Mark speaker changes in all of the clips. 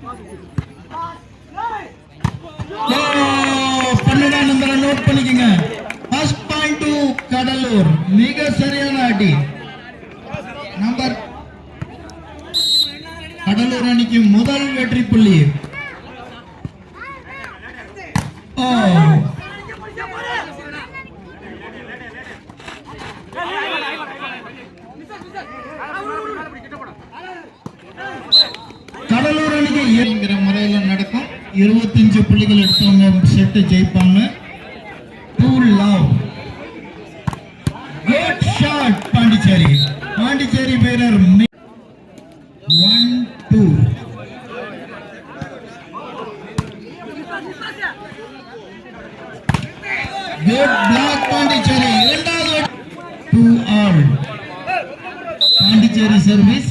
Speaker 1: 12 நம்பரை நோட் பண்ணிக்கங்க. First point to Cuddalore. மிக சரியான அடி. நம்பர் கடலூர் அணிக்கு முதல் வெற்றி புள்ளி. கடலூர் அணிக்கு என்கிற முறையில் நடக்கும். 25 புள்ளிகள் எடுத்தவங்க செட்டு ஜெயிப்பாங்க. Good shot Pondicherry. பாண்டிச்சேரி வீரர் 1-2. Good block Pondicherry. இரண்டாவது 2-all. Pondicherry service.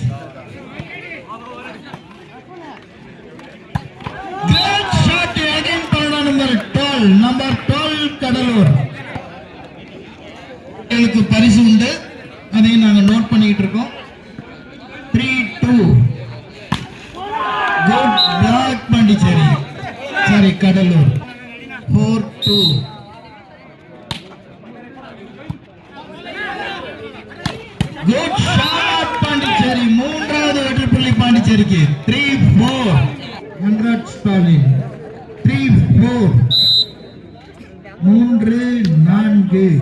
Speaker 1: Great shot again. Number 12 Cuddalore. உங்களுக்கு பரிசு உண்டு, அதையும் நாங்க நோட் பண்ணிட்டு இருக்கோம். 3-2. Good block Pondicherry, sorry Cuddalore. 4-2. Good shot Pondicherry. மூன்றாவது வெற்றி புள்ளி பாண்டிச்சேரிக்கு. 3-4. Congrats Stalin. 3-4. 3-4.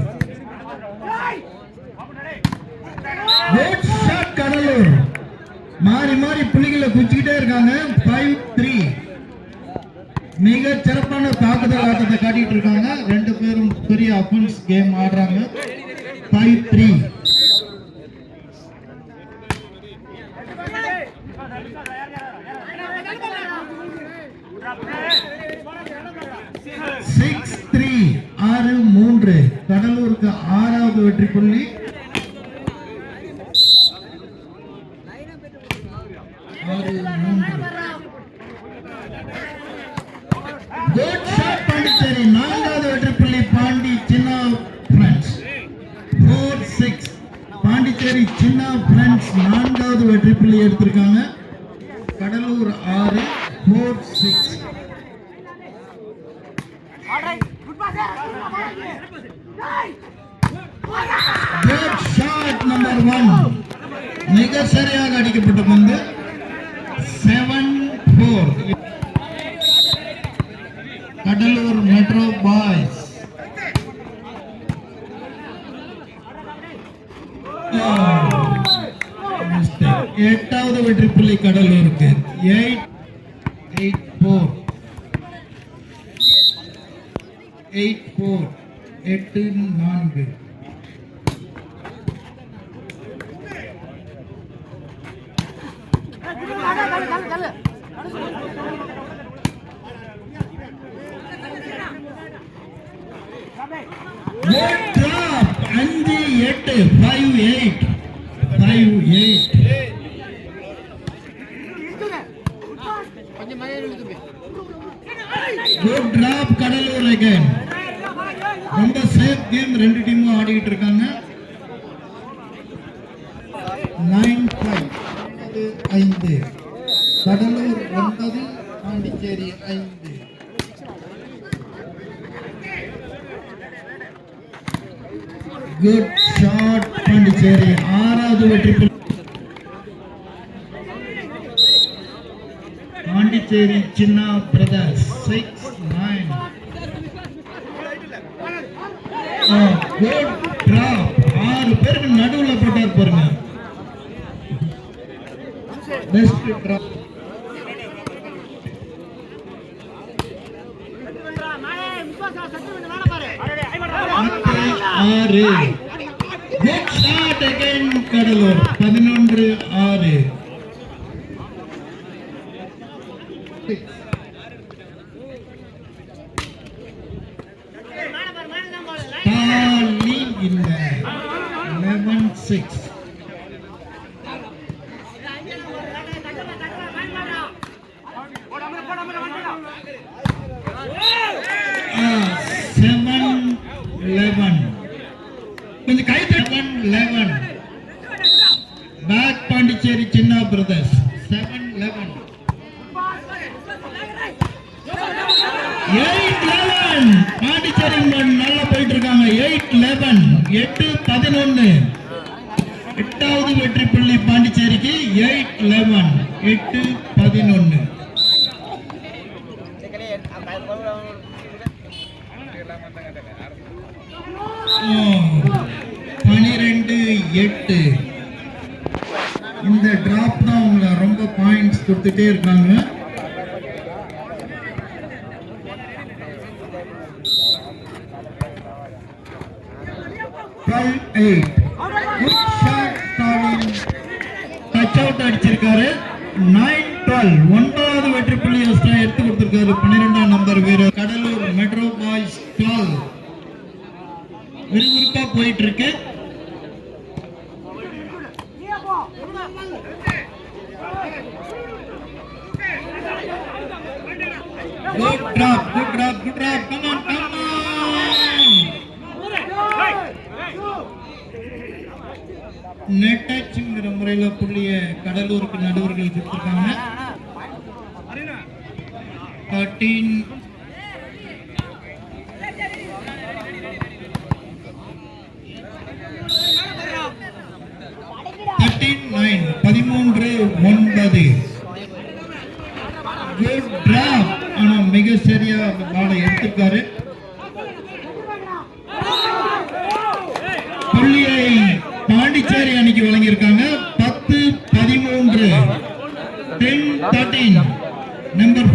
Speaker 1: Good shot Cuddalore. மாறி மாறி புள்ளிகளை குச்சிக்கிட்டே இருக்காங்க. 5-3. மிக சிறப்பான தாக்குதல் ஆட்டத்தை காட்டிட்டு இருக்காங்க. ரெண்டு பேரும் பெரிய அஃபென்ஸ் கேம் ஆடுறாங்க. 5-3. கடலூருக்கு ஆறாவது வெற்றி புள்ளி. பாண்டிச்சேரி நான்காவது வெற்றி புள்ளி. பாண்டி சின்ன பிரான்ஸ். 4-6. பாண்டிச்சேரி சின்ன பிரான்ஸ் நான்காவது வெற்றி புள்ளி எடுத்திருக்காங்க. கடலூர் 6. 4-6. Good shot number 1. மிக சரியாக அடிக்கப்பட்ட பந்து. 7-4. Cuddalore metro boys. எட்டாவது வெற்றி புள்ளி கடலூருக்கு. 8-4. 8-4. Good drop Cuddalore again. ரொம்ப சேஃப் கேம் ரெண்டு டீமும் ஆடிட்டு இருக்காங்க. 9-5. கடலூர் 9, பாண்டிச்சேரி 5. Good shot Pondicherry. ஆறாவது வெற்றி புள்ளி. பாண்டிச்சேரி சின்ன பிரதர்ஸ் 6-9. Good drop. 6 பேருக்கு நடுவுல போட்டார் பாருங்க. Best drop. 6. Good shot again Cuddalore. 11-6. lead in 11-6. கொஞ்சம் கை 7-11. பேக் பாண்டிச்சேரி சின்ன பிரதர்ஸ் 7-11. 8-11 பாண்டிச்சேரி நல்லா போயிட்டு இருக்காங்க. 8-11 8-11 எட்டாவது வெற்றி புள்ளி பாண்டிச்சேரிக்கு. 8-11 8-11 12-8. இந்த டிராப் தான் உங்களை ரொம்ப பாயிண்ட்ஸ் கொடுத்துட்டே இருக்காங்க. டச் அவுட் அடிச்சிருக்காரு. 9-12 ஒன்பதாவது வெற்றி புள்ளி எடுத்து கொடுத்திருக்காரு 12ஆம் நம்பர் வீரர். கடலூர் மெட்ரோ பாய்ஸ் 12 விறுவிறுப்பா போயிட்டு இருக்கு. Good drop, good drop, good drop. Come on, come on. Net touchங்கிற முறையில புள்ளிய கடலூருக்கு நடுவர்கள் கொடுத்திருக்காங்க. 13 13-9 குட் டிராப். ஆனா மிக சரியா பாலை எடுத்திருக்காரு. புள்ளியை பாண்டிச்சேரி அணிக்கு வழங்கியிருக்காங்க. 10-13 10-13 நம்பர்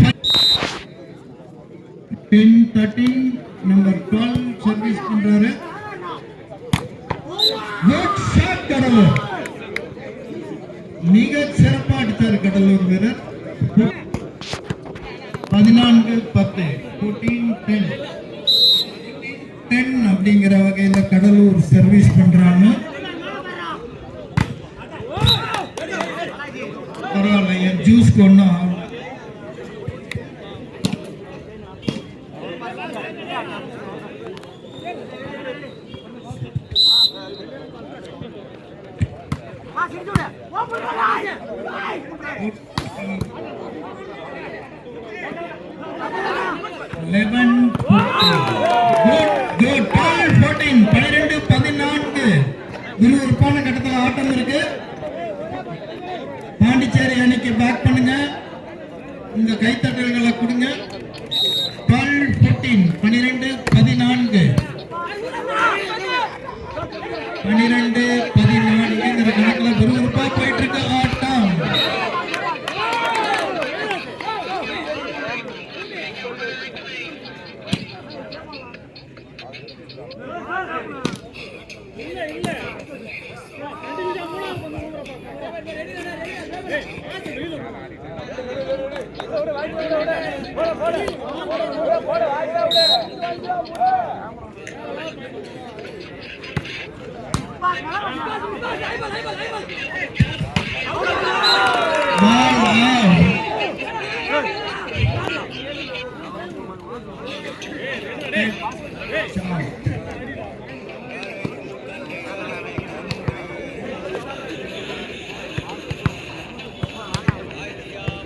Speaker 1: 10-13 நம்பர் 12 சர்வீஸ் பண்றாரு. Good shot Cuddalore. மிக சிறப்பா அடித்தார் கடலூர் வீரர். 14-10 14-10 அப்படிங்கிற வகையில கடலூர் சர்வீஸ் பண்றாங்க. பரவாயில்ல, என் ஜூஸ்க்கு ஒன்னும் விறுவிறுப்பான கட்டத்தில் ஆட்டம் இருக்கு. பாண்டிச்சேரி அணிக்கு பேக் பண்ணுங்க. இந்த கைத்தட்டல்களை கொடுங்க. 12-14 12-14 12-14 கணக்கில் விறுவிறுப்பா போயிட்டு இருக்கு ஆட்டம்.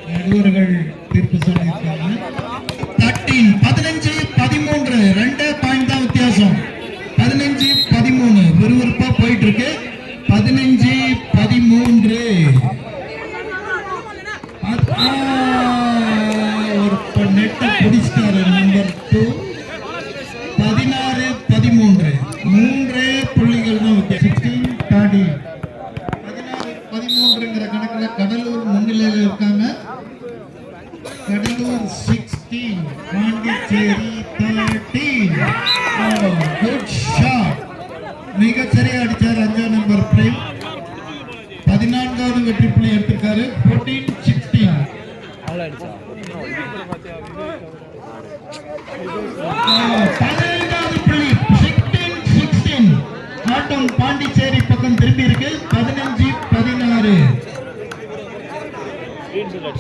Speaker 1: நடுவர்கள் தீர்ப்பு சொல்லியிருக்காங்க. 15-13 2 பாயிண்ட் தான் வித்தியாசம். 15-13 விறுவிறுப்பா போயிட்டு இருக்கு. 15-13 ஒரு நெட்டை பிடிச்சிட்டாரு நம்பர் 2. 16-13 மூன்றே புள்ளிகள் தான் வித்தியாசம். 16-13ங்கிற கணக்கில் கடலூர் முன்னிலையில் இருக்காங்க. கடலூர் 16 பாண்டிச்சேரி 13. Good shot. மிக சரியா அடிச்சார் 5ஆம் நம்பர் பிரேம். 14வது வெற்றி புள்ளி எடுத்திருக்காரு. 14-16 15வது புள்ளி. 16-16 ஆட்டம் பாண்டிச்சேரி பக்கம் திரும்பி இருக்கு. 15-16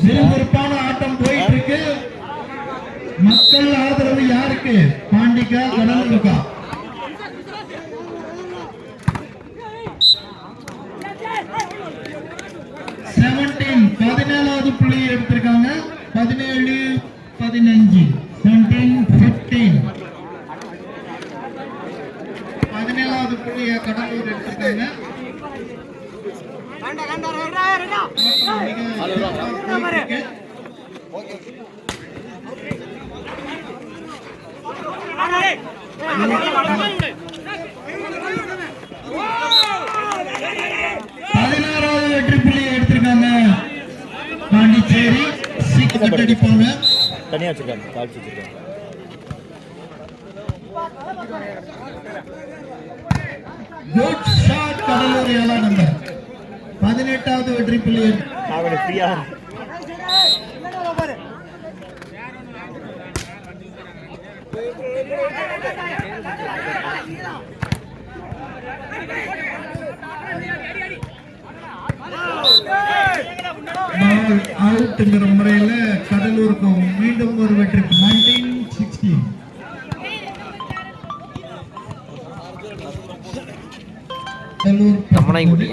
Speaker 1: விறுவிறுப்பான ஆட்டம் போயிட்டு இருக்கு. மக்கள் ஆதரவு யாருக்கு? பாண்டிக்கா கடலூருக்கா? வது புள்ளி எடுத்திருக்காங்க. 17 பதினாறாவது வெற்றி புள்ளி எடுத்திருக்காங்க பாண்டிச்சேரி. சீக்கிரம் அடிப்பாங்க.
Speaker 2: தனியா வச்சிருக்காங்க, தாழ்ச்சி வச்சிருக்காங்க.
Speaker 1: குட் ஷாட் கடலூர் 7ஆம் நம்பர். 18வது வெற்றி புள்ளி.
Speaker 2: அவரு ஃப்ரீயா
Speaker 1: அவுட்ங்கிற முறையில கடலூருக்கு மீண்டும் ஒரு வெற்றி. 1960 கடலூர்
Speaker 3: கம்மனாய்க்குடி.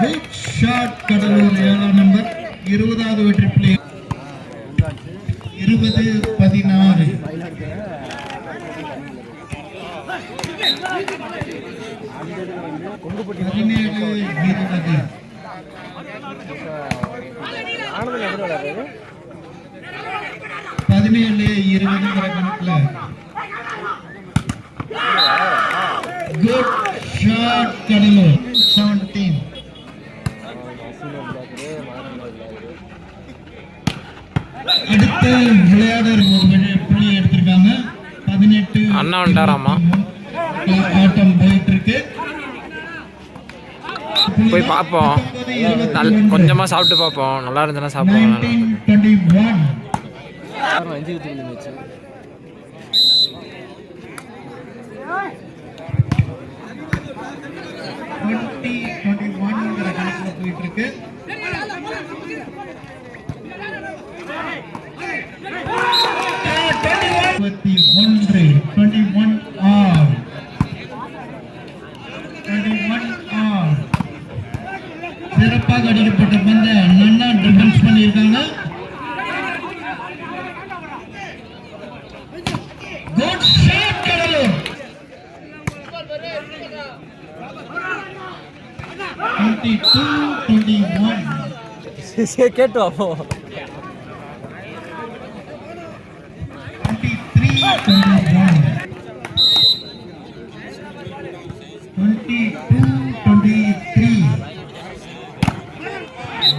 Speaker 1: குட் ஷாட் கடலூர் 7ஆம் நம்பர். 20வது வெற்றி புள்ளி. 20-16. Good shot Cuddalore 17. அடுத்து விளையாடர் ஒரு புள்ளி எடுத்திருக்காங்க. 18.
Speaker 3: அண்ணா வந்துட்டாராமா,
Speaker 1: ஆட்டம் போயிட்டு இருக்கு.
Speaker 3: போய் பார்ப்போம். கொஞ்சமா சாப்பிட்டு பார்ப்போம், நல்லா இருந்துச்சுன்னா சாப்பிடுவோம்.
Speaker 1: 19-21. 20-21 கணக்குல போயிட்டு இருக்கு. 21 ஆர் 21 ஆர். சிறப்பாக அடிக்கப்பட்ட பந்த நன்னா டிஃபென்ஸ் பண்ணியிருக்காங்க. Good shot Cuddalore. 22-21.
Speaker 2: கேட்டு அப்போ
Speaker 1: 23-21. 22-23.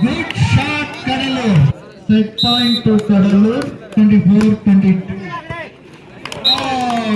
Speaker 1: Good shot Kadalur. Set point to Kadalur. 24-22. Oh,